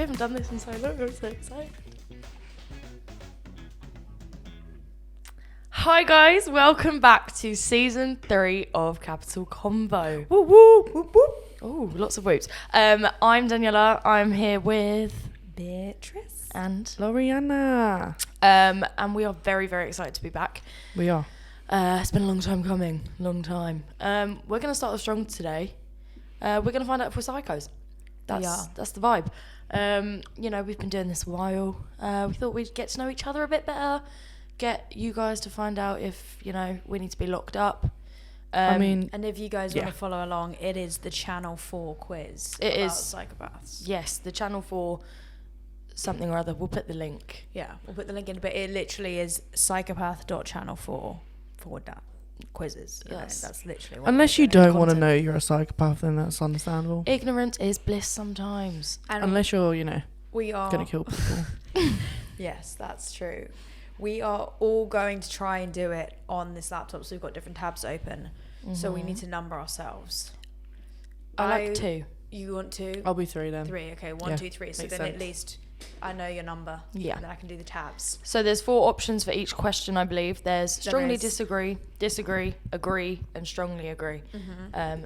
haven't done this in so long. I'm so excited. Hi guys, welcome back to season 3 of Capital Convo. Woo woo, whoop whoop. Oh, lots of whoops. I'm Daniella. I'm here with Beatrice and Loriana. and we are very, very excited to be back. We are. It's been a long time coming, long time. We're going to start off strong today. We're going to find out if we're psychos. That's the vibe. You know, we've been doing this a while. We thought we'd get to know each other a bit better. Get you guys to find out if, you know, we need to be locked up. And if you guys want to follow along, it is the Channel 4 quiz. It is Psychopaths. Yes, the Channel 4 something or other. We'll put the link. Yeah, we'll put the link in, but it literally is psychopath.channel4/quizzes. Yes. That's literally what Unless you don't want to know you're a psychopath, then that's understandable. Ignorance is bliss sometimes. And Unless you're, you know, we are going to kill people. Yes, that's true. We are all going to try and do it on this laptop, so we've got different tabs open. So we need to number ourselves. I like 2. You want 2? I'll be 3 then. 3, okay. 1, Yeah, 2, 3. So makes then sense. at least I know your number. Yeah. And then I can do the tabs. So there's 4 options for each question, I believe. There's strongly is. disagree, agree, and strongly agree.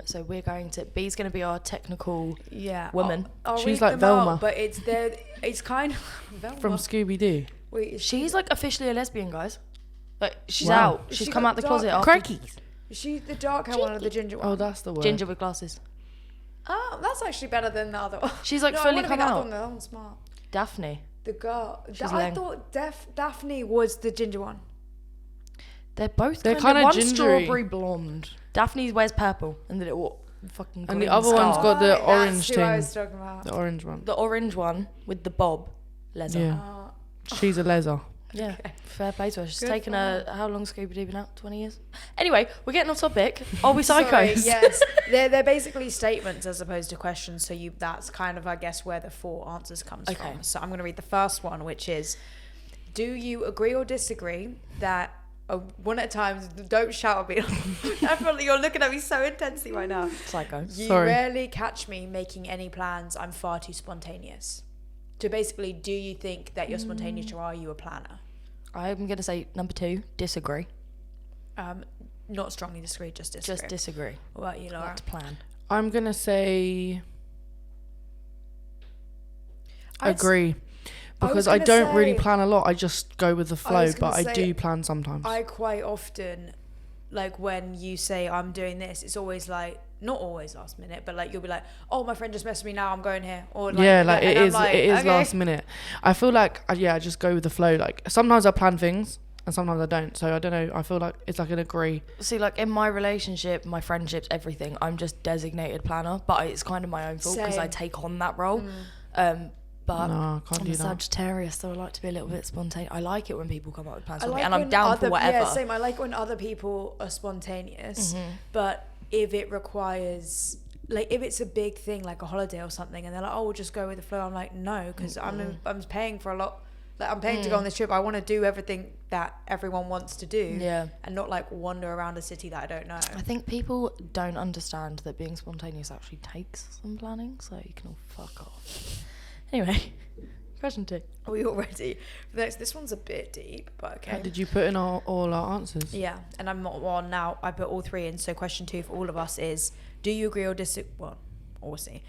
So we're going to... Bee's going to be our technical woman. I'll She's read like them out, Velma. but it's kind of... Velma? From Scooby-Doo. Wait, is She's like officially a lesbian, guys. Like she's Wow. out. Has She's she come got out the dark- closet after. Crikey. Is she the dark hair one or the ginger one? Oh, that's the word. Ginger with glasses. Oh, that's actually better than the other one. She's like No, I fully wanna be come that out. one, that one's smart. Daphne. The girl. She's I lame. thought Daphne was the ginger one. They're both They're kind of kinda one's gingery. strawberry blonde. Daphne wears purple and the little fucking And the green other one's scarf. got the Right, orange that's who I thing. was talking about. The orange one. The orange one with the bob. Leather. Yeah. She's a leather. Yeah, fair play to her. She's Good taken for a... How long Scooby-Doo been out? 20 years? Anyway, we're getting off topic. Are we Sorry, psychos? yes. They're basically statements as opposed to questions. So that's kind of, I guess, where the 4 answers comes Okay. from. So I'm going to read the first one, which is, do you agree or disagree that... one at a time, don't shout at me. I feel like you're looking at me so intensely right now. Psycho. You Sorry. rarely catch me making any plans. I'm far too spontaneous. So basically, do you think that you're spontaneous or are you a planner? I'm going to say number 2, disagree. Not strongly disagree, just disagree. Just disagree. What about you, Laura? Not to plan. I'm going to say I'd agree. I was Because I gonna don't really say- plan a lot. I just go with the flow, was but gonna I say, do plan sometimes. I quite often, like when you say I'm doing this, it's always like, not always last minute, but like you'll be like, oh, my friend just messaged me now, I'm going here. Or like, yeah, like and it I'm is. like, It is okay. last minute. I feel like I just go with the flow. Like sometimes I plan things and sometimes I don't. So I don't know. I feel like it's like an agree. See, like in my relationship, my friendships, everything, I'm just designated planner, but it's kind of my own fault because I Same. take on that role. But No, I can't I'm do a that. Sagittarius, so I like to be a little bit spontaneous. I like it when people come up with plans I for me, like and I'm when down for whatever. Yeah, same. I like when other people are spontaneous, but if it requires, like, if it's a big thing like a holiday or something, and they're like, "Oh, we'll just go with the flow," I'm like, "No," because I'm paying for a lot. Like, I'm paying to go on this trip. I want to do everything that everyone wants to do, Yeah. and not like wander around a city that I don't know. I think people don't understand that being spontaneous actually takes some planning, so you can all fuck off. Anyway, question 2. Are we all ready? This one's a bit deep, but okay. Did you put in all our answers? Yeah, and I'm not on now. I put all 3 in. So question 2 for all of us is: do you agree or disagree? Well, we'll see.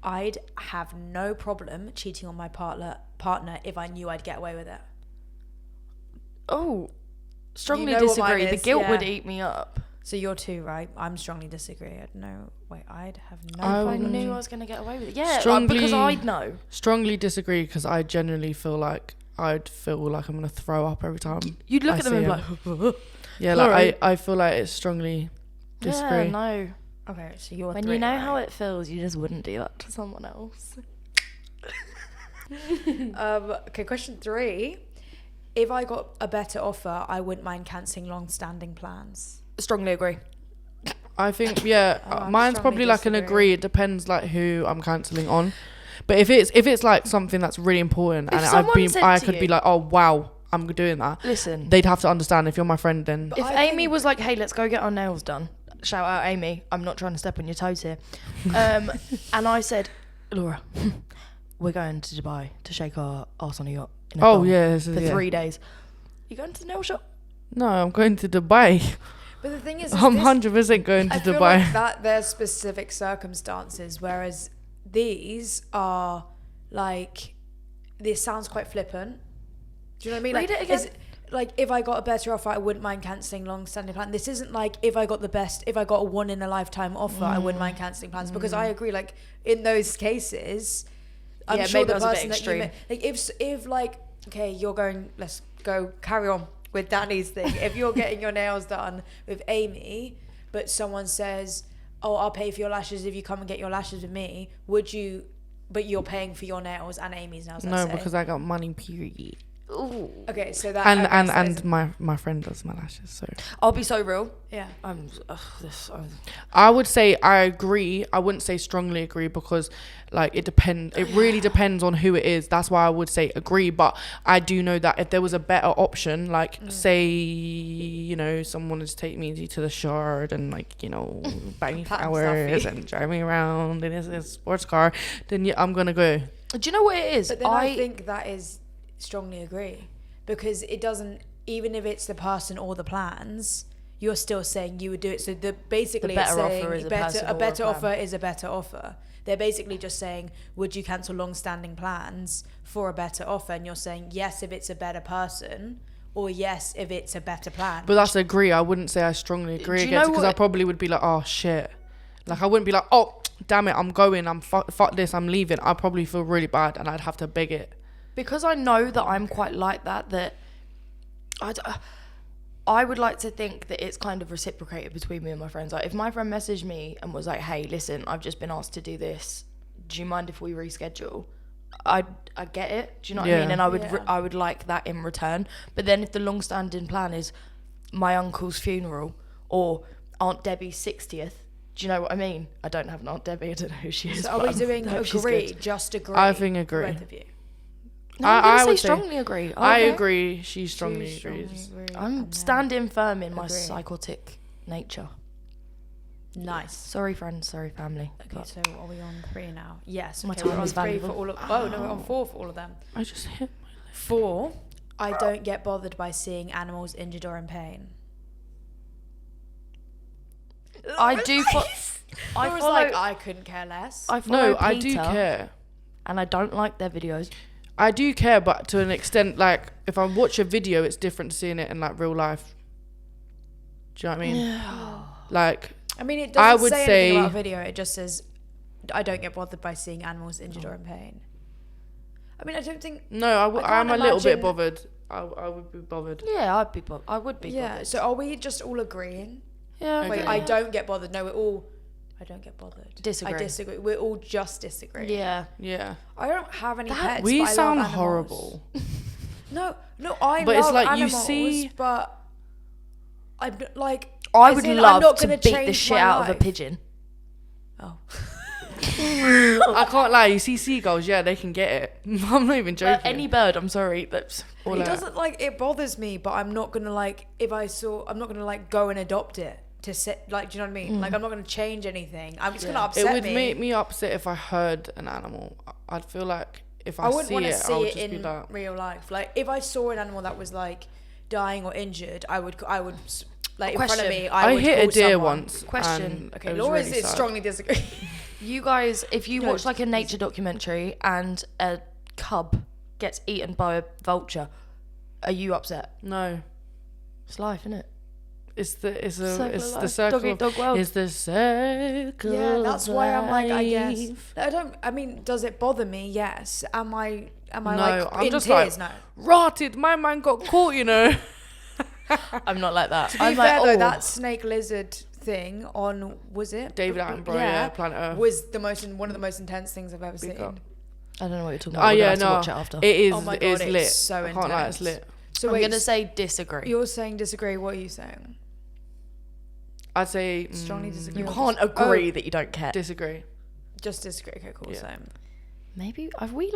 I'd have no problem cheating on my partner if I knew I'd get away with it. Oh, strongly You know what mine disagree. The is, guilt would yeah. eat me up. So you're 2, right? I'm strongly disagree. I'd have no. I If I wouldn't- knew I was going to get away with it. Yeah, Strongly- because I'd know. Strongly disagree because I generally feel like I'd feel like I'm gonna throw up every time. You'd look I at them and see be like, Yeah, Sorry. like I feel like it's strongly disagree. yeah, no. Okay, so you're When 3, you know right? how it feels, you just wouldn't do that to someone else. Okay, question 3. If I got a better offer, I wouldn't mind cancelling long-standing plans. Strongly agree. I think yeah, I'm mine's strongly probably like an disagree. agree. It depends like who I'm cancelling on. But if it's like something that's really important If and someone said I to could you- be like, oh wow, I'm doing that. Listen, They'd have to understand if you're my friend then. if I Amy think- was like, hey, let's go get our nails done. Shout out Amy. I'm not trying to step on your toes here. And I said, Laura, we're going to Dubai to shake our ass on a yacht. For 3 days. You going to the nail shop? No, I'm going to Dubai. But the thing is I'm 100% going to I feel Dubai. like that there's specific circumstances, whereas these are like, this sounds quite flippant. Do you know what I mean? Read it again. Like, if I got a better offer, I wouldn't mind cancelling long-standing plans. This isn't like if I got a one-in-a-lifetime offer, I wouldn't mind cancelling plans. Because I agree, like, in those cases, I'm sure the person that you met, like, if like, okay, you're going, let's go carry on with Danny's thing. If you're getting your nails done with Amy, but someone says, oh, I'll pay for your lashes if you come and get your lashes with me, would you, but you're paying for your nails and Amy's nails, No, because I got money, period. Ooh. Okay, so that and my friend does my lashes, so I'll be so real. yeah. I would say I agree. I wouldn't say strongly agree, because like it depends. It really depends on who it is. That's why I would say agree. But I do know that if there was a better option, like say, you know, someone wanted to take me to the Shard and like, you know, buy me flowers and drive me around in a sports car, then yeah, I'm gonna go. Do you know what it is? But then I think that is strongly agree, because it doesn't, even if it's the person or the plans, you're still saying you would do it. So basically the better it's saying offer is a better offer is a better offer. They're basically just saying, would you cancel long-standing plans for a better offer? And you're saying yes if it's a better person, or yes if it's a better plan. But that's agree. I wouldn't say I strongly agree against it, because I probably would be like, oh shit. Like I wouldn't be like, oh damn it, I'm going, I'm fuck this, I'm leaving. I'd probably feel really bad and I'd have to beg it. Because I know that I'm quite like that I would like to think that it's kind of reciprocated between me and my friends. Like if my friend messaged me and was like, hey, listen, I've just been asked to do this, do you mind if we reschedule? I get it, do you know what I mean? And I would like that in return. But then if the long-standing plan is my uncle's funeral or Aunt Debbie's 60th, do you know what I mean? I don't have an Aunt Debbie, I don't know who she is. So are we doing agree, just agree? I think agree. Both of you. No, I would say strongly strongly agree. Okay. I agree. She strongly agrees. I'm standing firm in my psychotic nature. Nice. Sorry, friends. Sorry, family. Okay, so are we on 3 now? Yes. My Okay, time we're on is 3 valuable. for all of. Oh no, we're on 4 for all of them. I just hit my leg. 4. I don't get bothered by seeing animals injured or in pain. I do. I was like, I couldn't care less. I follow I do Peter, care. and I don't like their videos. I do care, but to an extent, like if I watch a video, it's different to seeing it in like real life. Do you know what I mean? Yeah. Like, I mean, it doesn't would say say anything about a video. It just says, I don't get bothered by seeing animals injured or in pain. I mean, I don't think. No, I'm a little bit imagine- bothered. I would be bothered. Yeah, I would be. Yeah. bothered. So are we just all agreeing? Yeah. Wait, Okay. I don't get bothered. No, we're all. I don't get bothered. Disagree. I disagree. We're all just disagreeing. Yeah. Yeah. I don't have any pets. We but I sound love animals. horrible. No, I But love it's like you animals, see- but I'm like. I as would in, I'm love not to gonna beat the change shit my out of a life. pigeon. Oh. I can't lie. You see seagulls, yeah, they can get it. I'm not even joking. Any bird, I'm sorry. That's all It I- doesn't like it bothers me, but I'm not gonna like if I saw. I'm not gonna like go and adopt it to sit. Like, do you know what I mean? Like, I'm not gonna change anything. I'm just gonna upset It would me. make me upset if I heard an animal. I'd feel like if I wouldn't see want to it, I see would it just be in like, real life. Like, if I saw an animal that was like dying or injured, I would like in front of Question. me. I would hit a call deer someone. once. Question. and Okay, it was Laura's really is sad. strongly disagree. You guys, if you No, watch like a nature documentary and a cub gets eaten by a vulture, are you upset? No, It's life, isn't it? it's the Circle circle. Dog eat dog world. It's the circle. Yeah, that's why I'm like, I guess. life. I mean, does it bother me? Yes. Am I No, like I'm in just tears? like, No. Rotted. My man got caught. You know. I'm not like that. To be I'm fair like, though, oh, that snake lizard thing on was it David Attenborough, yeah, Planet Earth. was one of the most intense things I've ever seen. up. I don't know what you're talking Oh about. We're gonna yeah, have to no, watch it after. it is. Oh my it God, is it's lit. so I can't lie, it's intense. lit. So I'm wait, gonna say disagree. you're saying disagree. What are you saying? I'd say Strongly disagree. You or can't dis- agree that you don't care. disagree. Just disagree. Okay, cool. Yeah. Same. Maybe have we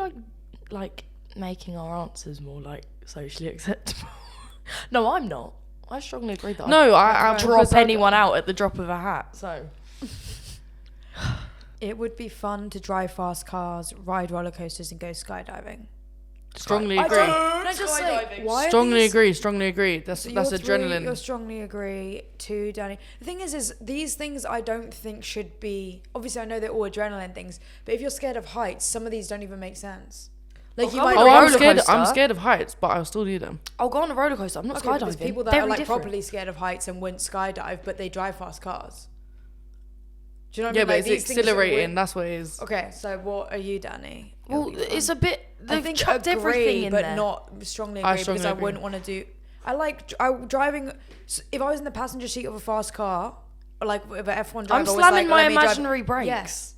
like making our answers more like socially acceptable? No, I'm not. I strongly agree that No, I I drop anyone out at the drop of a hat. So It would be fun to drive fast cars, ride roller coasters, and go skydiving. Strongly agree. Can I just say, why Strongly agree. That's So adrenaline. You'll strongly agree too, Danny. The thing is these things I don't think should be. Obviously, I know they're all adrenaline things, but if you're scared of heights, some of these don't even make sense. Like you might. I'm scared of heights, but I'll still do them. I'll go on a roller coaster. I'm not skydiving. There's people that are like properly scared of heights and wouldn't skydive, but they drive fast cars. Do you know what I mean? Yeah, but it's exhilarating. That's what it is. Okay, so what are you, Danny? Well, it's a bit. I think chucked agree, everything in but there. not strongly agree because I wouldn't want to do. I driving. If I was in the passenger seat of a fast car, or like if an F1 driver I'm was slamming like, my imaginary brakes. Yes.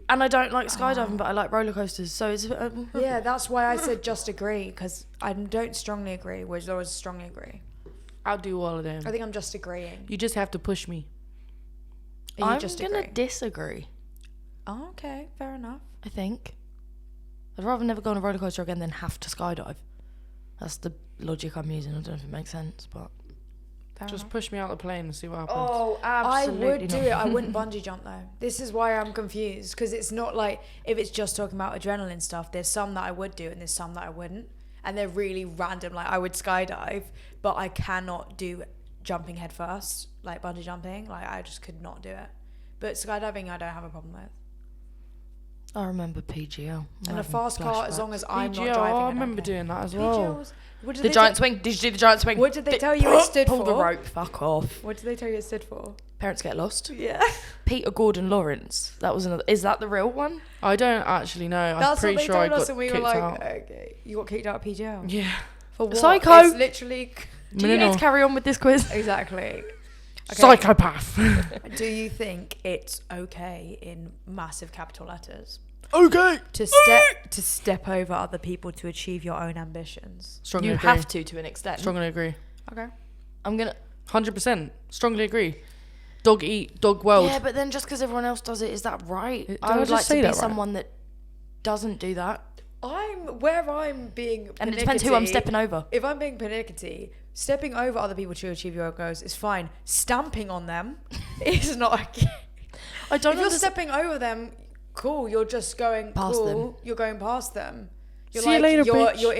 And I don't like skydiving, but I like roller coasters. So it's. Yeah, that's why I said just agree, because I don't strongly agree, whereas I was strongly agree. I'll do all of them. I think I'm just agreeing. You just have to push me. I'm gonna disagree. Oh, okay, fair enough. I think I'd rather never go on a roller coaster again than have to skydive. That's the logic I'm using. I don't know if it makes sense, but just push me out the plane and see what happens. Oh, absolutely. I would do it. I wouldn't bungee jump though. This is why I'm confused, because it's not like if it's just talking about adrenaline stuff. There's some that I would do and there's some that I wouldn't, and they're really random. Like I would skydive, but I cannot do jumping head first, like bungee jumping. Like I just could not do it. But skydiving, I don't have a problem with. I remember PGL. And a fast car, as long as I'm not PGL, driving. I remember doing that as well. The giant swing. Did you do the giant swing? What did they tell you it stood for? Pull the rope. Fuck off. What did they tell you it stood for? Parents get lost. Yeah. Peter Gordon Lawrence. That was another. Is that the real one? I don't actually know. I'm pretty sure I got kicked out. Okay, you got kicked out of PGL. Yeah. For what? Psycho. It's literally. Do you need to carry on with this quiz? Exactly. Okay. Psychopath. Do you think it's okay in massive capital letters Okay. to step over other people to achieve your own ambitions? Strongly You agree. have to an extent. Strongly agree. Okay. I'm gonna. 100%. Strongly agree. Dog eat, dog world. Yeah, but then just because everyone else does it, is that right? Did I I would just like to say be that right? someone that doesn't do that. I'm being And it depends who I'm stepping over. If I'm being pernickety, stepping over other people to achieve your own goals is fine. Stamping on them is not okay. I don't If know. you're stepping over them, cool. You're just going Past cool. them. You're going past them. You're See you later, bitch. you're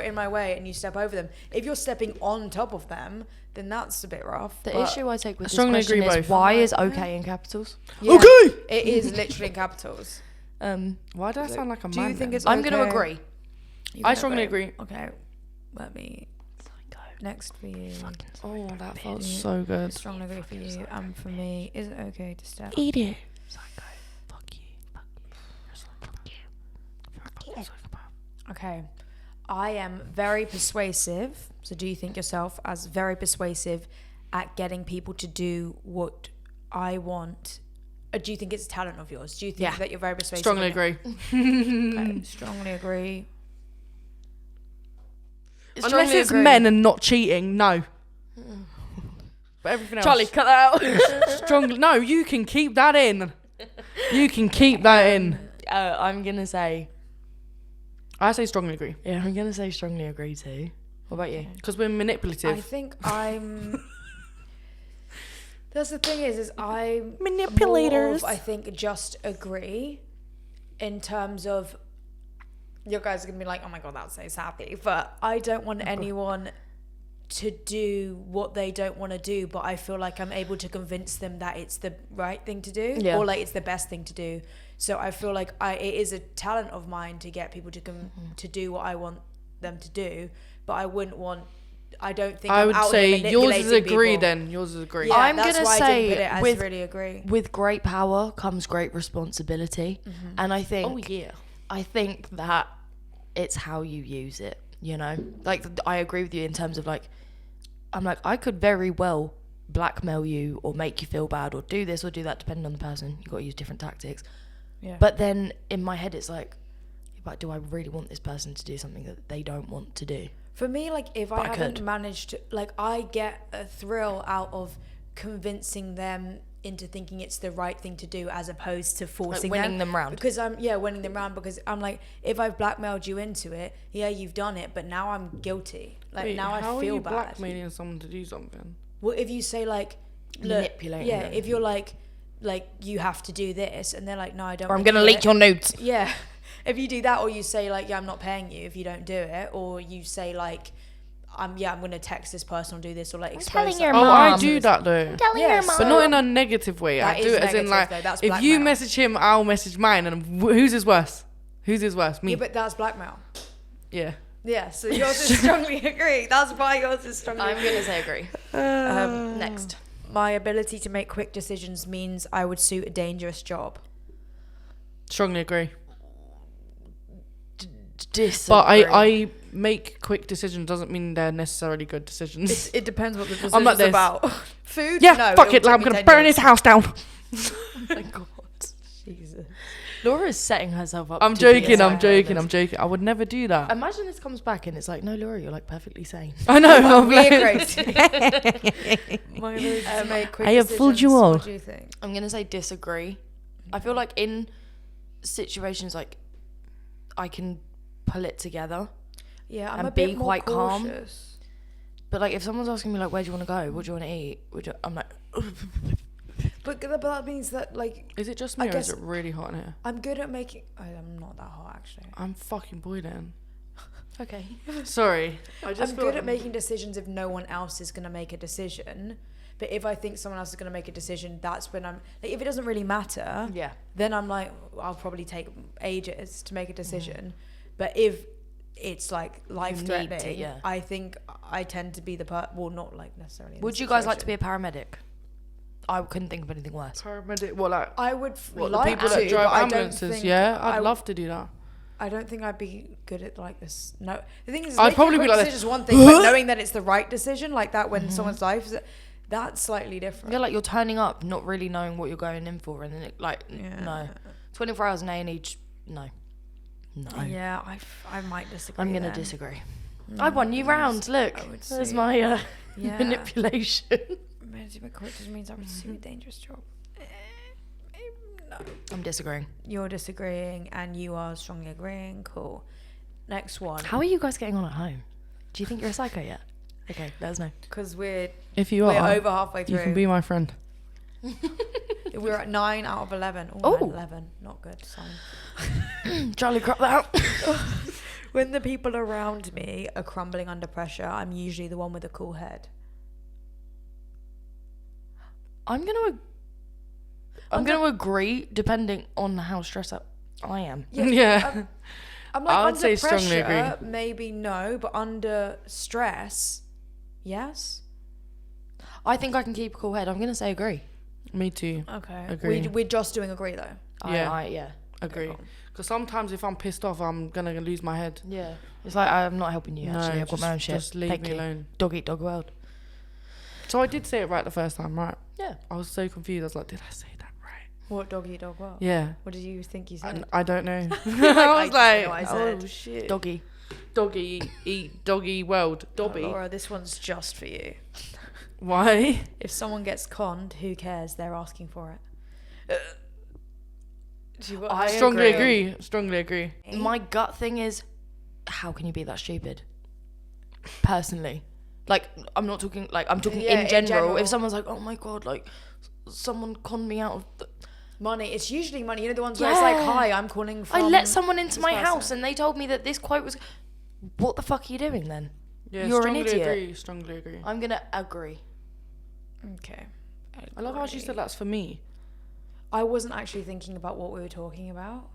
in my way, and you step over them. If you're stepping on top of them, then that's a bit rough. The but issue I take with this strongly question agree is both. why is okay in capitals? yeah, Okay. it is literally in capitals. Why do I sound like a man? Do you think then? it's I'm going to okay? agree. You I can strongly agree. Okay, let me. Next for you. Oh, that felt so good. Strongly agree for you, and for me, is it okay to step? Eat it. Psycho. Fuck you. Okay, I am very persuasive. So, do you think yourself as very persuasive at getting people to do what I want? Or do you think it's a talent of yours? Do you think that you're very persuasive? Strongly agree. Okay, strongly agree. Unless it's men and not cheating, no. But everything else. Charlie, cut that out. Strongly. No, you can keep that in. You can keep that in. I'm going to say. I say strongly agree. Yeah, I'm going to say strongly agree too. What about you? Because we're manipulative. I think I'm. That's the thing is I'm Manipulators. more of, I think, just agree in terms of. You guys are gonna be like, oh my god, that's so sappy. But I don't want anyone to do what they don't want to do. But I feel like I'm able to convince them that it's the right thing to do, or like it's the best thing to do. So I feel like it is a talent of mine to get people to do what I want them to do. But I wouldn't want. I don't think I I'm would out say here yours is agree people. then. Yours is agree. Yeah, I'm that's gonna why I say didn't put it as with- really agree. With great power comes great responsibility. And I think. Oh yeah. I think that it's how you use it, you know? Like, I agree with you in terms of, like, I'm like, I could very well blackmail you or make you feel bad or do this or do that, depending on the person. You've got to use different tactics. Yeah. But then in my head, it's like, but do I really want this person to do something that they don't want to do? For me, like, if I haven't managed to, like, I get a thrill out of convincing them into thinking it's the right thing to do as opposed to forcing winning them round. Because winning them round because I'm like, if I've blackmailed you into it, yeah, you've done it, but now I'm guilty. Like, Wait, now I how feel are you bad. blackmailing someone to do something? Well, if you say like, look, Manipulating yeah, them. if you're like, like, you have to do this, and they're like, no, I don't. Or I'm gonna leak your notes. Yeah. If you do that, or you say like, yeah, I'm not paying you if you don't do it, or you say like, I'm gonna text this person or do this, or like expose telling your Oh, mom. I do that though. Telling Yeah, your mom. But not in a negative way. That I do is it as in negative, like, though. That's if you blackmail. message him, I'll message mine. And whose is worse? Whose is worse? Me. Yeah, but that's blackmail. Yeah. Yeah, so yours is strongly agree. That's why yours is strongly I'm agree. gonna say agree. Next. My ability to make quick decisions means I would suit a dangerous job. Strongly agree. Disagree. But I make quick decisions doesn't mean they're necessarily good decisions. It depends what the decision's I'm like this. about. Food? Yeah, No, fuck it'll it. take I'm me gonna 10 burn years. his house down. Oh my god. Jesus. Laura's setting herself up. I'm to be joking. a I'm joking. I'm psychopath. joking. I would never do that. Imagine this comes back and it's like, no, Laura, you're like perfectly sane. I know. I'm like, My ability to make quick I have fooled you decisions. all. What do you think? I'm gonna say disagree. I feel like in situations like I can pull it together, Yeah, I'm And a bit be more quite calm. cautious. but like if someone's asking me like, where do you want to go? What do you want to eat? I'm like, But that means that, like, is it just I me or is guess- it really hot in here? I'm good at making... I'm not that hot, actually. I'm fucking boiling. okay. Sorry. I I'm good at making decisions if no one else is going to make a decision. But if I think someone else is going to make a decision, that's when I'm... Like, if it doesn't really matter, Yeah. then I'm like, I'll probably take ages to make a decision. But if it's, like, life-threatening, yeah. I think I tend to be the... well, not, like, necessarily in Would this you guys like to be situation. a paramedic? I couldn't think of anything worse. Paramedic. What, like I would what, like the people to, that but drive I don't ambulances? think Yeah, I'd I- love to do that. I don't think I'd be good at like this. No, the thing is, I'd making probably a be quick like decision is one thing, but knowing that it's the right decision, like that when someone's life is, that's slightly different. Yeah, like you're turning up, not really knowing what you're going in for, and then it like no, 24 hours in A&E, no. Yeah, I might disagree. I'm gonna then. disagree. I won you round. Look, I would there's say- my Yeah. manipulation. Managing my quick just means I would sue a dangerous job. No, I'm disagreeing. you're disagreeing, and you are strongly agreeing. Cool. Next one, How are you guys getting on at home? Do you think you're a psycho yet? Okay, let us know. because we're If you we're are, over halfway through. you can be my friend. We're at 9 out of 11. Oh. 11, not good. Son. Charlie, crop that out. When the people around me are crumbling under pressure, I'm usually the one with a cool head. I'm gonna agree, depending on how stressed out I am. Yeah. I'm like, I would under say pressure, strongly agree. maybe no, but under stress, yes. I think I can keep a cool head. I'm gonna say agree. Me too. Okay. Agree. We're just doing agree though. Yeah. Yeah. Agree. Because sometimes if I'm pissed off, I'm gonna lose my head. Yeah. It's like I'm not helping you. No, Actually, I've got my own just- shit. just leave Thank me you. alone. Dog eat dog world. So I did say it right the first time, right? Yeah. I was so confused. I was like, did I say that right? What dog eat dog what? Yeah. What did you think you said? I don't know. I was I don't know what I like, said. oh shit. Doggy. Doggy eat doggy world. Dobby. Oh, Laura, this one's just for you. Why? If someone gets conned, who cares? They're asking for it. Do you I Strongly agree. agree. Strongly agree. My gut thing is, how can you be that stupid? Personally, like I'm not talking like I'm talking Yeah, in general. in general. If someone's like, oh my god, like someone conned me out of. Money. It's usually money. You know the ones where it's like, Yeah. hi, I'm calling from... I let someone into this my person. house and they told me that this quote was. What the fuck are you doing then? Yeah, You're an strongly idiot. agree. Strongly agree. I'm gonna agree. Okay. I love how she said that's for me. I wasn't actually thinking about what we were talking about.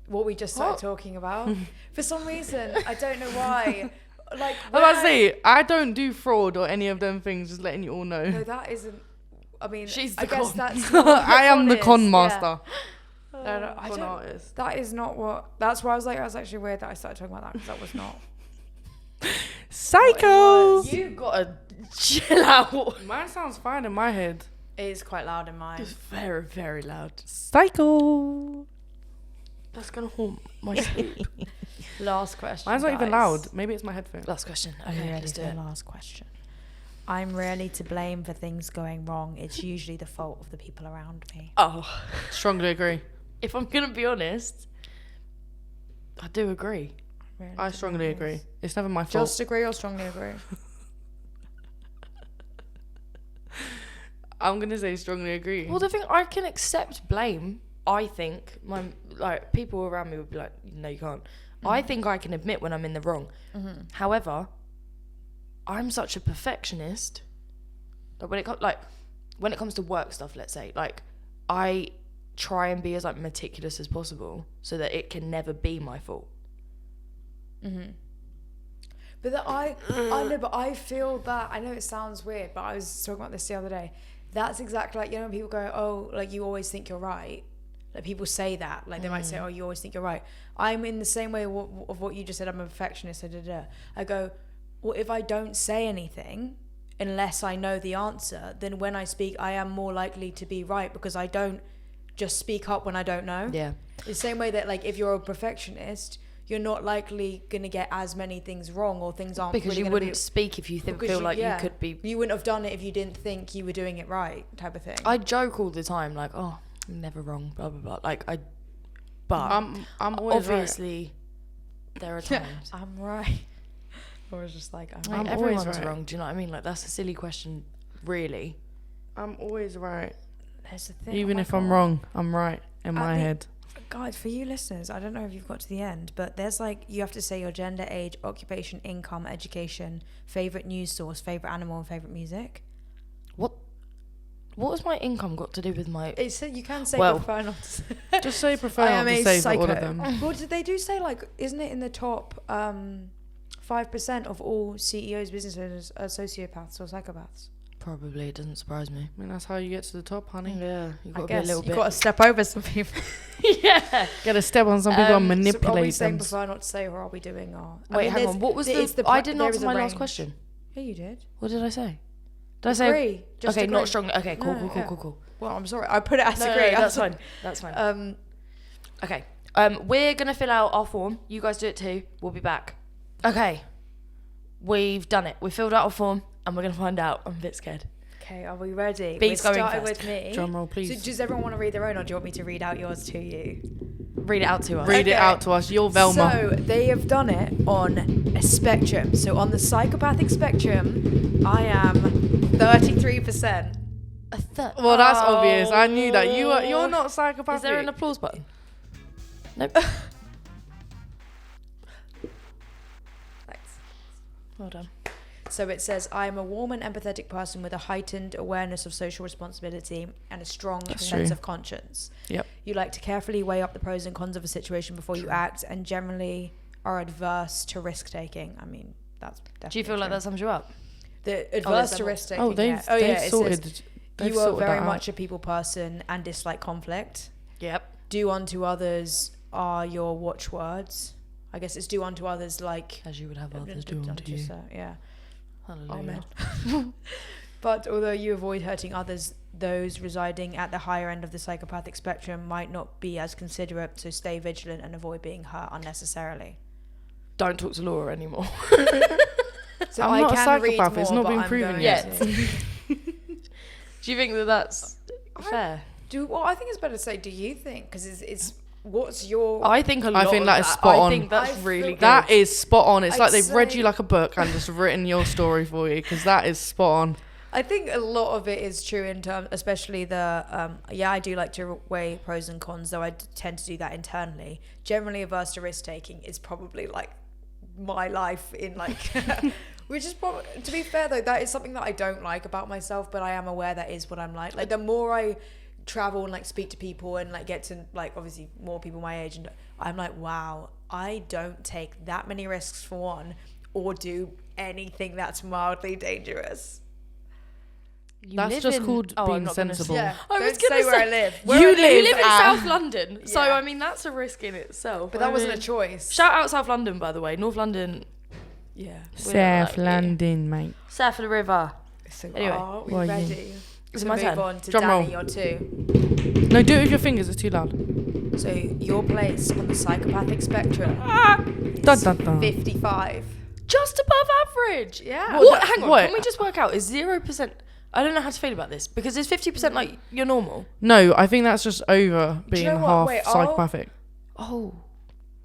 What we just started What? talking about. For some reason, I don't know why. Like, I was about to say, I don't do fraud or any of them things, just letting you all know. no, that isn't. I mean, She's I the guess con. that's not what I am the is. con Yeah. master. No, I Con don't. artist. That is not what. That's why I was like, I was actually weird that I started talking about that because that was not. Psycho! You gotta chill out. Mine sounds fine in my head. It is quite loud in mine. It's very, very loud. Psycho! That's gonna haunt my sleep. Last question. Mine's not even guys. loud. Maybe it's my headphones. Last question. Are you Okay, ready let's for do the it. last question? I'm rarely to blame for things going wrong. It's usually the fault of the people around me. Oh, Strongly agree. if I'm gonna be honest, I do agree. Rarely I to strongly blame agree. is- It's never my fault. Just agree or strongly agree? I'm gonna say strongly agree. Well, the thing, I can accept blame. I think people around me would be like, no, you can't. I think I can admit when I'm in the wrong. However, I'm such a perfectionist. When it comes to work stuff, let's say, like, I try and be as like meticulous as possible so that it can never be my fault. But I know, but I feel that, I know it sounds weird, but I was talking about this the other day. That's exactly like, you know, when people go, oh, like, you always think you're right. Like, people say that, like, they might say, oh, you always think you're right. I'm in the same way of what you just said. I'm a perfectionist. I go, well, if I don't say anything unless I know the answer, then when I speak, I am more likely to be right, because I don't just speak up when I don't know. Yeah. The same way that, like, if you're a perfectionist, you're not likely going to get as many things wrong, or things aren't because really you wouldn't speak if you feel like you could be. You wouldn't have done it if you didn't think you were doing it right, type of thing. I joke all the time, like, oh, I'm never wrong, blah blah blah. Like, but I'm always obviously right. there are times I'm right. Or it's just like, like, I'm everyone's always right. wrong. Do you know what I mean? Like, that's a silly question, really. I'm always right. There's a thing. Even if I'm wrong, I'm right in my head. Guys, for you listeners, I don't know if you've got to the end, but there's like, you have to say your gender, age, occupation, income, education, favorite news source, favorite animal, and favorite music. What has my income got to do with my? It said you can say prefer not to say. Just say prefer not to say for all of them. Well, they do say, like, isn't it in the top 5% of all CEOs, business owners are sociopaths or psychopaths? Probably, it doesn't surprise me. I mean, that's how you get to the top, honey. Yeah, you got to I be a guess little bit. you got to step over some people. Yeah, Get a step on some people and So are we manipulate saying them. prefer not to say, or are we doing our? Wait, hang on. What was the? I didn't answer my last question. Yeah, you did. What did I say? Did I say? Agree. Just okay, agree. not strongly. Okay, cool, No, yeah. cool. Well, I'm sorry. I put it as No, agree. that's fine. That's fine. Okay. We're gonna fill out our form. You guys do it too. We'll be back. Okay. We've done it. We filled out our form, and we're gonna find out. I'm a bit scared. Okay, are we ready? Bea's We're going starting first. with me. Drum roll, please. So does everyone want to read their own, or do you want me to read out yours to you? Read it out to us. Read it out to us. You're Velma. So they have done it on a spectrum. So on the psychopathic spectrum, I am 33%. Well, that's obvious. I knew that. You're not psychopathic. Is there an applause button? Nope. Thanks. Well done. So it says, I am a warm and empathetic person with a heightened awareness of social responsibility and a strong sense of conscience. Yep. You like to carefully weigh up the pros and cons of a situation before you act, and generally are adverse to risk taking. I mean, that's definitely Do you feel like that sums you up? The adverse to risk taking. They've it sorted. says, They've you are sorted very that much a people person and dislike conflict. Yep. Do unto others are your watchwords. I guess it's do unto others like As you would have others do unto you. yourself. Yeah. Hallelujah. Amen. But although you avoid hurting others, those residing at the higher end of the psychopathic spectrum might not be as considerate, so stay vigilant and avoid being hurt unnecessarily. Don't talk to Laura anymore. So I'm I not a can psychopath, read it's more, not been but proven I'm yet. going to. Do you think that that's fair? Well, I think it's better to say, do you think? Because it's what's your... I think a lot I think of that is spot I on. think that's I really feel- good. That is spot on. It's I'd like they've read say- you like a book and just written your story for you, because that is spot on. I think a lot of it is true in terms, especially the, I do like to weigh pros and cons, though I tend to do that internally. Generally averse to risk taking is probably like my life in like, which is probably, to be fair though, that is something that I don't like about myself, but I am aware that is what I'm like. Like the more I travel and like speak to people and like get to like obviously more people my age, and I'm like, wow, I don't take that many risks for one, or do anything that's mildly dangerous. That's just called being sensible. Yeah, I was don't gonna say where say- I live. You live in South London, so Yeah. I mean that's a risk in itself. But that I wasn't a mean, choice. Shout out South London, by the way. North London, Yeah. South like, London, mate. south of the river. So Anyway. are we Well, yeah. ready? Is So it my move turn? on to Drum Danny, roll. your two. No, do it with your fingers. It's too loud. So your place on the psychopathic spectrum, Dun, dun, dun. 55. Just above average. Yeah. What? Hang on. what? Can we just work out? Is 0%? I don't know how to feel about this because is 50% like you're normal? No, I think that's just over being know what? half Wait, psychopathic. Oh,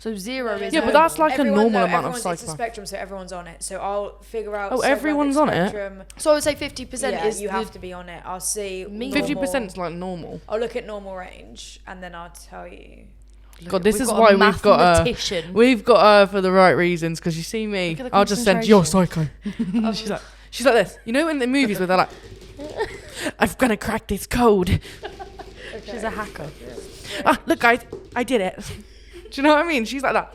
So 0 is Yeah, but that's like a normal amount of everyone's, it's a psychopath. spectrum, so everyone's on it. So I'll figure out. Oh, everyone's on it? So I would say 50% Yeah, is you have to be on it. I'll see. 50% is like normal. I'll look at normal range and then I'll tell you. God, this We've is got a why we've got her. mathematician. We've got her for the right reasons. Because you see me, Look at the I'll just send you're concentration. psycho. she's like this. You know in the movies where they're like, I'm gonna crack this code. Okay. She's a hacker. Ah, look guys, I did it. Do you know what I mean? She's like that.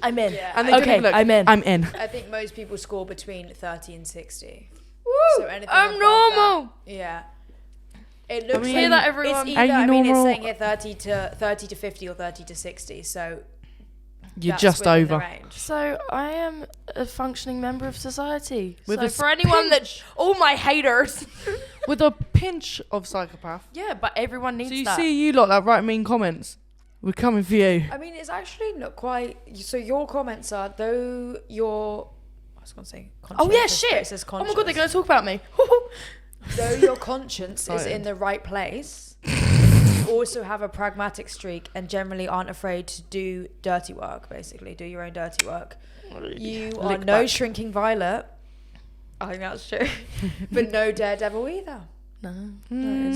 I'm in. Yeah. And they Okay, couldn't look, I'm in. I'm in. I think most people score between 30 and 60. Woo! So anything I'm above normal. That, yeah. It looks mean, like hear that, everyone? It's Are either, you I mean, it's normal? saying here 30 to 50 or 30 to 60. So You're that's just within the over. range. So I am a functioning member of society. With so a for anyone that, all my haters. With a pinch of psychopath. Yeah, but everyone needs So you that. see you lot that write mean comments. We're coming for you. I mean, it's actually not quite. So your comments are, though your. I was going to say. Oh yeah, conscientious, but shit. it says Oh my god, they're conscious. going to talk about me. Though your conscience is Excited. in the right place, you also have a pragmatic streak and generally aren't afraid to do dirty work, basically. Do your own dirty work. You are Lick no back. shrinking violet. I think that's true. But no daredevil either. No.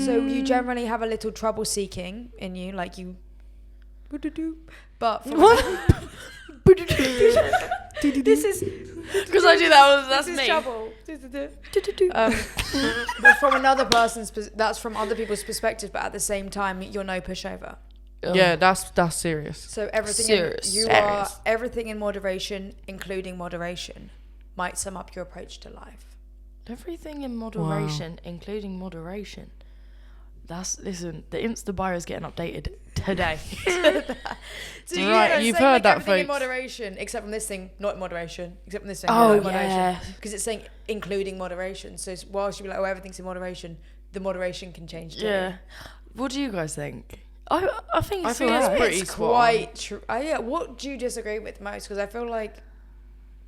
So you generally have a little trouble seeking in you, like you. But from this is Because I do that. That's this is me. trouble. But from another person's, that's from other people's perspective. But at the same time, you're no pushover. Yeah, that's serious. So everything Serious. you Serious. are everything in moderation, including moderation, might sum up your approach to life. Everything in moderation, including moderation. Listen, the Insta bio is getting updated today. So Right, you've heard that, everything in folks. moderation, except from this thing, not in moderation, except from this thing, Oh, not in moderation, yeah. because it's saying including moderation. So whilst you be like, oh, everything's in moderation, the moderation can change too. Yeah. What do you guys think? I think it's I think it's alright. pretty It's spot quite true. Yeah, what do you disagree with most? Because I feel like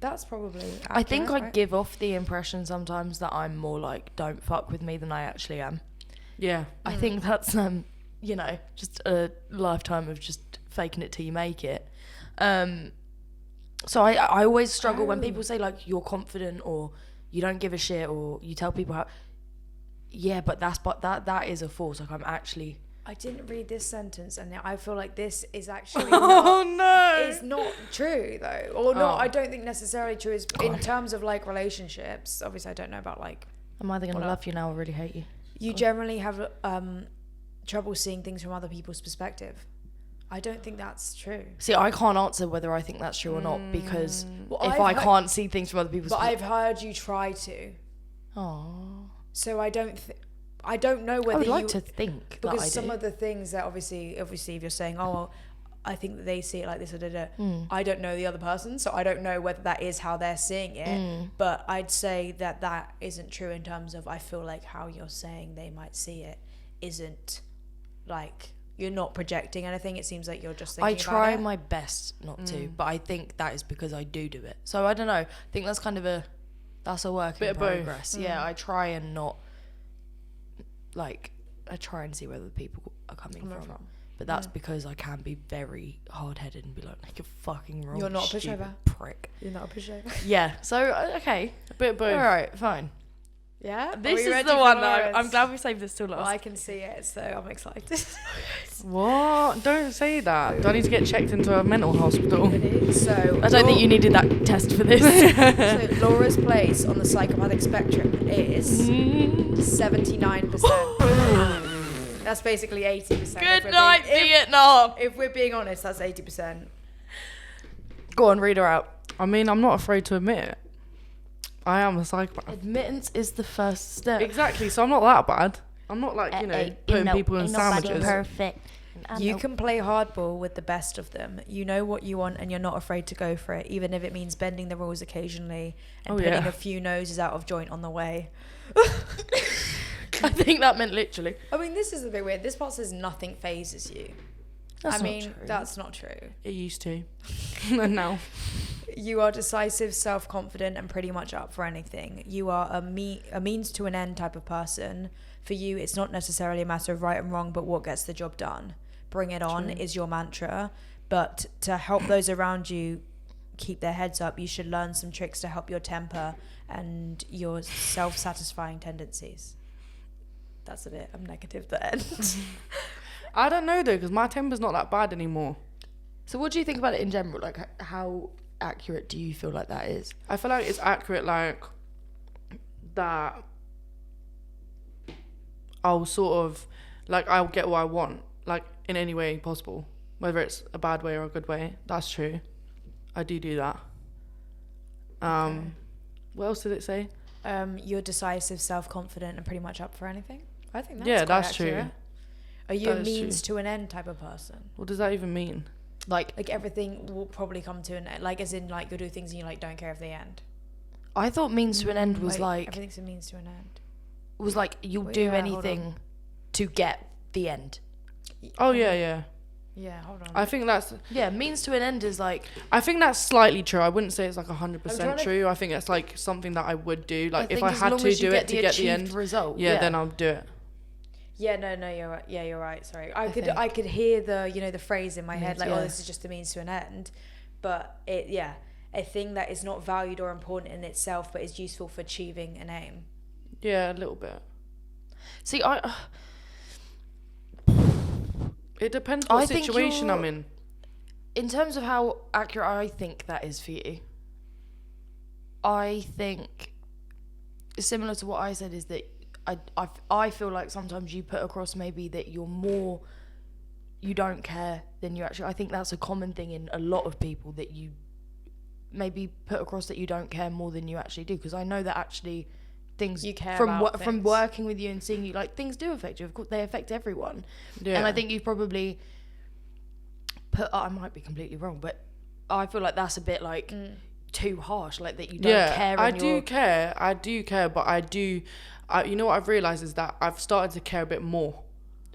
that's probably. I think I right? give off the impression sometimes that I'm more like, don't fuck with me than I actually am. Yeah. I think that's you know, just a lifetime of just faking it till you make it. So I always struggle when people say like you're confident or you don't give a shit or you tell people how. Yeah, but that is a force. Like I'm actually. I didn't read this sentence, and I feel like this is actually. Oh no. It's not true though, or not. Oh. I don't think necessarily true is in terms of like relationships. Obviously, I don't know about like. I'm either gonna What love you now or really hate you. You generally have trouble seeing things from other people's perspective. I don't think that's true. See, I can't answer whether I think that's true or not because Well, if I can't see things from other people's But I've heard you try to, oh, so I don't know I whether would like you to think because that I some do. of the things that obviously if you're saying, oh, well, I think that they see it like this or da. I don't know the other person, so I don't know whether that is how they're seeing it. But I'd say that isn't true in terms of I feel like how you're saying they might see it isn't like you're not projecting anything. It seems like you're just thinking I try about it. my best not to, but I think that is because I do it. So I don't know. I think that's kind of that's a work Bit in of both. progress. Yeah, I try and not like I try and see where the people are coming from. But that's because I can be very hard-headed and be like you're fucking wrong. You're not a stupid pushover. prick. You're not a pushover. Yeah. So okay. A bit of both. All right. Fine. Yeah. This Are we is ready the for one though. Laura's? I'm glad we saved this till Well, last. I can see it, so I'm excited. What? Don't say that. Do I need to get checked into a mental hospital? So I don't think you needed that test for this. So Laura's place on the psychopathic spectrum is 79%. That's basically 80%. Good night, Vietnam. If we're being honest, that's 80%. Go on, read her out. I mean, I'm not afraid to admit it. I am a psychopath. Admittance is the first step. Exactly, so I'm not that bad. I'm not like, putting people in sandwiches. Perfect. You can play hardball with the best of them. You know what you want and you're not afraid to go for it, even if it means bending the rules occasionally and putting a few noses out of joint on the way. I think that meant literally. I mean, this is a bit weird. This part says nothing phases you. That's I mean, not true. that's not true. It used to. And now. You are decisive, self-confident, and pretty much up for anything. You are a means to an end type of person. For you, it's not necessarily a matter of right and wrong, but what gets the job done. Bring it on is your mantra. But to help those around you keep their heads up, you should learn some tricks to help your temper and your self-satisfying tendencies. That's a bit, I'm negative at the end. I don't know though, because my temper's not that bad anymore. So what do you think about it in general? Like, how accurate do you feel like that is? I feel like it's accurate, like, that I'll sort of, like, I'll get what I want, like, in any way possible. Whether it's a bad way or a good way. That's true. I do that. Okay. What else did it say? You're decisive, self-confident, and pretty much up for anything. I think that's quite that's accurate. True. Are you a means to an end type of person? What does that even mean? Like everything will probably come to an end. Like, as in, like, you'll do things and you, like, don't care if they end. I thought means to an end was like everything's a means to an end. Was like you'll do anything to get the end. Oh yeah. Yeah, hold on. I think that's... Yeah, means to an end is like... I think that's slightly true. I wouldn't say it's like 100% true. I think it's like something that I would do. Like, if I had to do it to get the end result, yeah, then I'll do it. Yeah, no, you're right. Yeah, you're right. Sorry. I could hear the phrase in my head, like, this is just a means to an end. But a thing that is not valued or important in itself, but is useful for achieving an aim. Yeah, a little bit. See, it depends what situation I'm in. In terms of how accurate I think that is for you, I think similar to what I said is that I feel like sometimes you put across maybe that you don't care than you actually. I think that's a common thing in a lot of people, that you maybe put across that you don't care more than you actually do. Because I know that actually things you care from working with you and seeing you, like, things do affect you. Of course, they affect everyone. Yeah. And I think you probably I might be completely wrong, but I feel like that's a bit like too harsh, like that you don't care. I do care, but you know what I've realised is that I've started to care a bit more.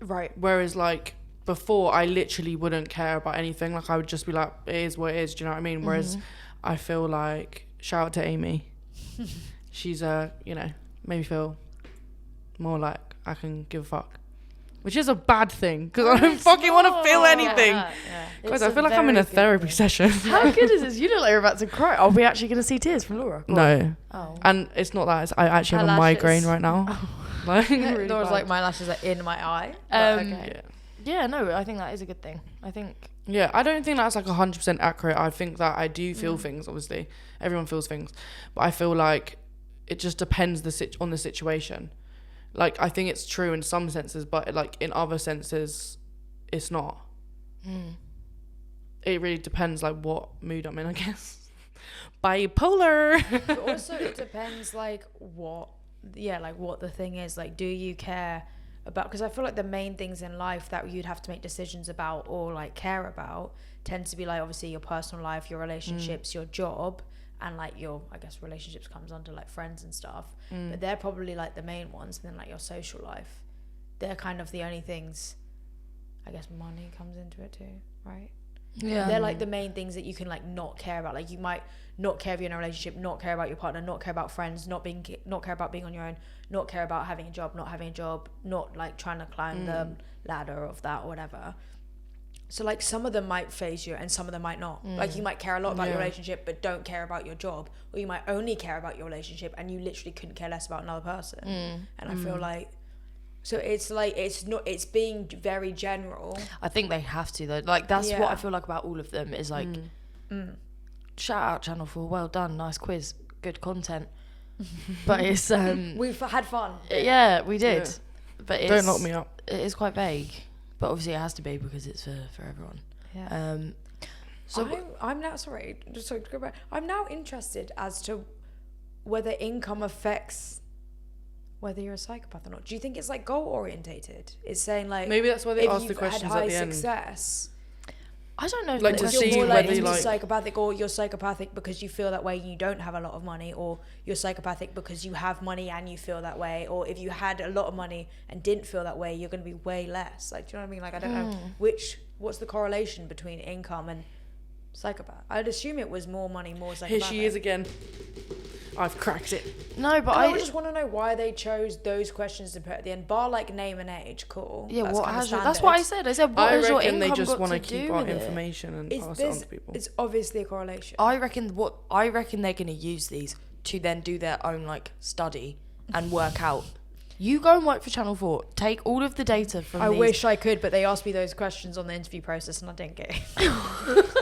Right. Whereas, like, before I literally wouldn't care about anything. Like, I would just be like, it is what it is, do you know what I mean? Whereas I feel like, shout out to Amy. She's made me feel more like I can give a fuck. Which is a bad thing, because I don't fucking want to feel anything. Guys, I feel like I'm in a therapy session. How good is this? You look like you're about to cry. Are we actually going to see tears from Laura? No. Oh. And it's not that. I actually have a migraine right now. Like, really Laura's like, my lashes are in my eye. Okay. Yeah, no, I think that is a good thing. I think... Yeah, I don't think that's like 100% accurate. I think that I do feel things, obviously. Everyone feels things. But I feel like it just depends on the situation. Like, I think it's true in some senses, but like in other senses, it's not. It really depends, like, what mood I'm in, I guess. Bipolar. But also, it depends, like, what the thing is. Like, do you care about? Because I feel like the main things in life that you'd have to make decisions about or, like, care about tend to be, like, obviously your personal life, your relationships, your job. And, like, your, I guess, relationships comes under, like, friends and stuff. But they're probably, like, the main ones. And then, like, your social life. They're kind of the only things, I guess money comes into it too, right? Yeah. They're, like, the main things that you can, like, not care about. Like, you might not care if you're in a relationship, not care about your partner, not care about friends, not care about being on your own, not care about having a job, not having a job, not, like, trying to climb the ladder of that or whatever. So, like, some of them might phase you and some of them might not. Like, you might care a lot about your relationship but don't care about your job. Or you might only care about your relationship and you literally couldn't care less about another person. And I feel like... So, it's, like, it's being very general. I think they have to, though. Like, that's what I feel like about all of them is, like... Shout out Channel 4. Well done. Nice quiz. Good content. But it's... We've had fun. Yeah, we did. Yeah. But don't lock me up. It is quite vague. But obviously it has to be because it's for everyone. Yeah. So I'm now sorry to go back. I'm now interested as to whether income affects whether you're a psychopath or not. Do you think it's, like, goal orientated? It's saying, like, maybe that's why they ask the questions at the end. Success, I don't know if like, to you're see more whether likely to be like psychopathic, or you're psychopathic because you feel that way and you don't have a lot of money, or you're psychopathic because you have money and you feel that way, or if you had a lot of money and didn't feel that way, you're going to be way less. Like, do you know what I mean? Like, I don't know what's the correlation between income and psychopath. I'd assume it was more money, more psychopathic. Here she is again. I've cracked it. No, but I just want to know why they chose those questions to put at the end. Bar like name and age, cool. Yeah, that's what kinda has your, that's what I said. I said, what I has your reckon income they just want to keep do our with it? information and pass it on to people. It's obviously a correlation. I reckon they're gonna use these to then do their own like study and work out. You go and work for Channel 4. Take all of the data from I these. wish I could, but they asked me those questions on the interview process and I didn't get it.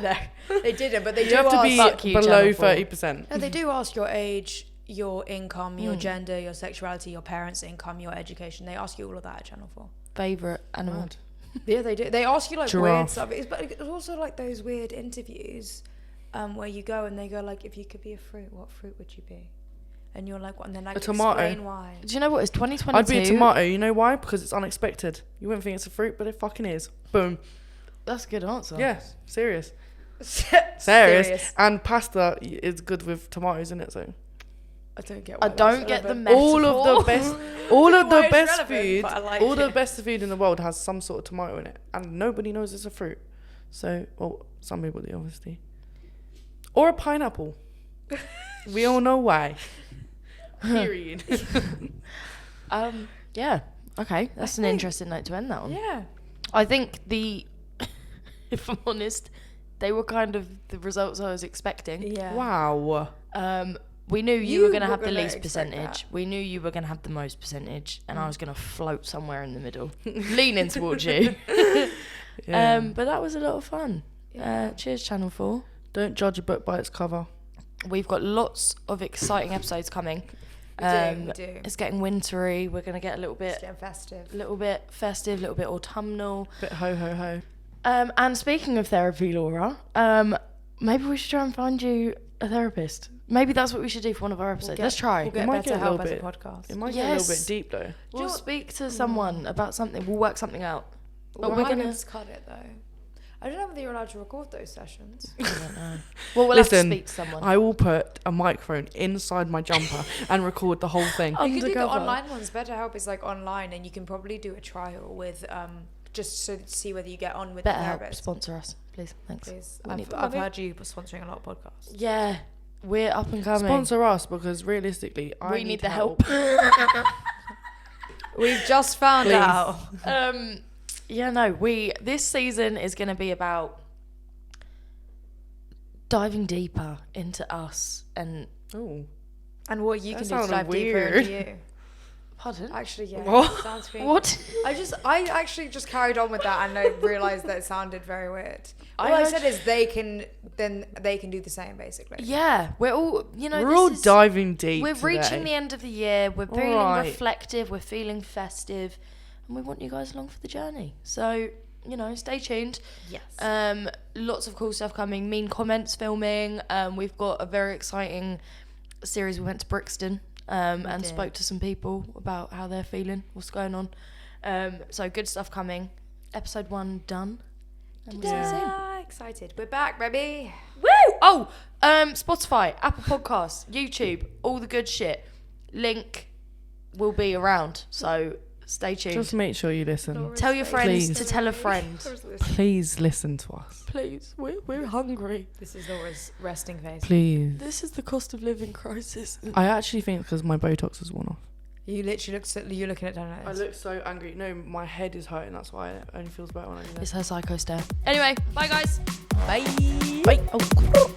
No, they didn't, but they You do have to ask... be below 30%. No, they do ask your age, your income, your gender, your sexuality, your parents' income, your education. They ask you all of that at Channel 4. Favourite animal. Mad. Yeah, they do. They ask you like Giraffe. weird stuff. But it's also like those weird interviews where you go and they go like, if you could be a fruit, what fruit would you be? And you're like, what? And then like, A tomato. explain why. Do you know what? It's 2022. I'd be a tomato. You know why? Because it's unexpected. You wouldn't think it's a fruit, but it fucking is. Boom. That's a good answer. Yeah, serious. Serious. And pasta is good with tomatoes, isn't it? So I don't get. I don't get the metaphor. all of the best, all of Why the it's best relevant, food, but I like all the it. best food in the world has some sort of tomato in it, and nobody knows it's a fruit. So, well, some people do, obviously. Or a pineapple. We all know why. Period. Yeah. Okay. That's an interesting note to end that on. Yeah. I think if I'm honest, they were kind of the results I was expecting. Yeah. Wow. We knew you You were going to were have the gonna least expect percentage. that. We knew you were going to have the most percentage, and I was going to float somewhere in the middle, leaning towards you. Yeah. But that was a lot of fun. Cheers, Channel 4. Don't judge a book by its cover. We've got lots of exciting episodes coming. We do. It's getting wintry. We're going to get a little It's bit getting festive. festive, a little bit autumnal. Bit ho ho ho. And speaking of therapy, Laura, maybe we should try and find you a therapist. Maybe that's what we should do for one of our episodes. Let's try. We'll get It might better get a help little as a bit- podcast. It might get a little Yes. bit deep though. We'll speak to someone about something. We'll work something out. But we're going gonna. to cut it though. I don't know whether you're allowed to record those sessions. I don't know. Well, we'll Listen, have to speak to someone. I will put a microphone inside my jumper and record the whole thing. You can do the Undercover. online ones. BetterHelp is like online, and you can probably do a trial with just so to see whether you get on with Better the help therapist. sponsor us, please. Thanks. Please. We need I've, the I've money. heard you sponsoring a lot of podcasts. Yeah, we're up and coming. Sponsor us because realistically, We need the help. We've just found Please. out. Yeah, no. This season is going to be about diving deeper into us and. Oh, And what you That can do to sounded dive deeper weird. into you. Pardon? Actually, yeah. What? It sounds weird. What? I actually just carried on with that and I realised that it sounded very weird. All I I heard- said is they can do the same basically. Yeah, we're all. we're all diving deep. We're today. reaching the end of the year. We're feeling Alright. reflective. We're feeling festive, and we want you guys along for the journey. So stay tuned. Yes. Lots of cool stuff coming. Mean Comments filming. We've got a very exciting series. We went to Brixton and did. spoke to some people about how they're feeling, what's going on. So good stuff coming. Episode 1 done. And we'll see you soon. Yeah, excited. We're back, baby. Woo! Oh, Spotify, Apple Podcasts, YouTube, all the good shit. Link will be around, so stay tuned. Just make sure you listen. Tell your friends Please. to tell a friend. Please listen to us. Please, we're hungry. This is Laura's resting face. Please. This is the cost of living crisis. I actually think because my Botox is worn off. You literally you're looking at Dan like I this. look so angry. No, my head is hurting. That's why it only feels better when I do that. It's her psycho stare. Anyway, bye guys. Bye. Bye. Oh.